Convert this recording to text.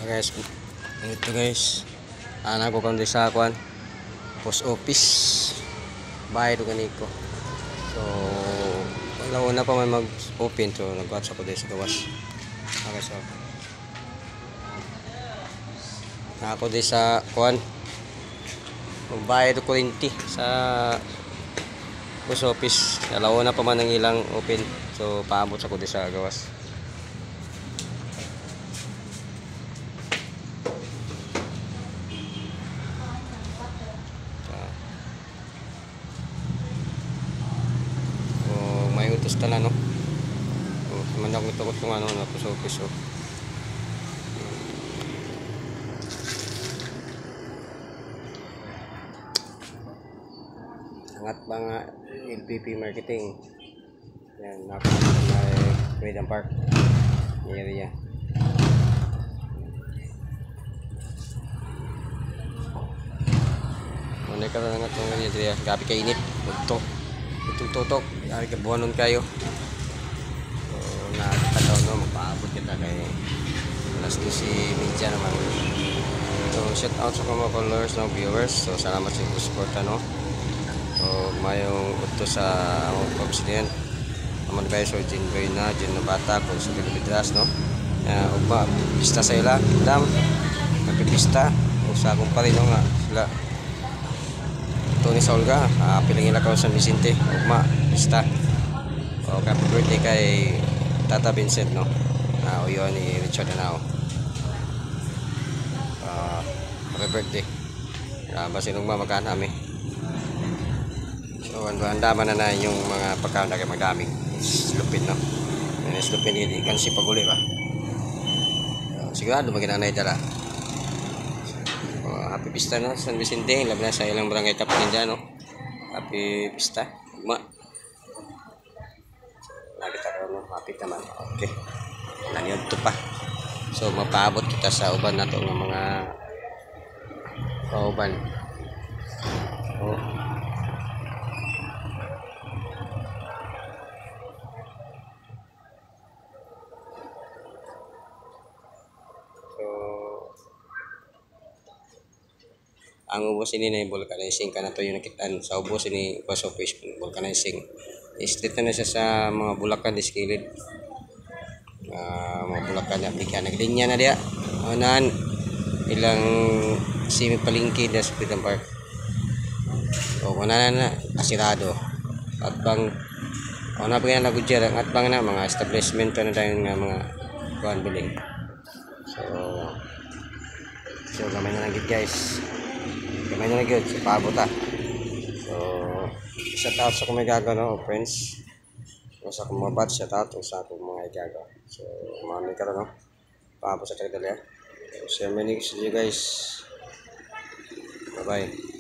Guys, ito guys, anak ko kundi sa kwan post office bahay do ganito. So wala una pa man mag open, so nag-watch ako dito sa gawas. Okay, so ako di sa kwan bahay do kurinti sa post office. Alauna pa man ang ilang open, so paabot ako di sa gawas. May utos tala no. Mandak nito ko ano na post office. So angat ba nga LPP marketing. Yan, nako may Freedom Park area. Muna ka lang itong area. Gabi ka init. Ito. Itong tutok. Gabi ka buwanon kayo. So, nakakataw no. Magpaabot kita kay alas 12:30 naman. So, shout out sa mga followers no, viewers. So, salamat sa inyong support no. So, mayong utos sa among pag-president. Naman guys, so Jinboy na, Jin na bata kung sa Pilipidras no. Ugma, pista sa ila, dam. Nagpipista. O sa akong pa rin no nga. Sila Tony Saulga, piling ila ko San Vicente, ugma, pista. O happy birthday kay Tata Vincent no. O yun ni Richard Anao. Happy birthday. Basin ugma magkanami. So andaman na yung mga pagkaon na magdaming slupin no. Slupin hindi kan si paguli ba. Sigurado maginanay dala. Happy pista no San Vicente, labi na sa ilang barangay Tapaninda no. Happy pista. Ma. Nakita ko no, happy naman. Okay. Naniod to pa. So mapaabot kita sa uban nato ng mga kauban. Oh. Ang ubos ini na vulcanizing ka na to yung nakitaan sa ubos ini post office vulcanizing. Street na siya sa mga bulakan diskilid. Mga bulakan na bigyan naglinya na dia. Unahan ilang semi palingki sa Freedom Park. O unahan na asirado. At bang una pa na nagudya at bang na mga establishment na dayon nga mga kuan building. So gamay na lang guys. Kamay na nag-good sa paabot So shout out sa kumay gaga no friends. So sa kumay bat shout out sa akong mga gaga. So mami ka no. Paabot sa tagadali. So share my links to you guys. Bye bye.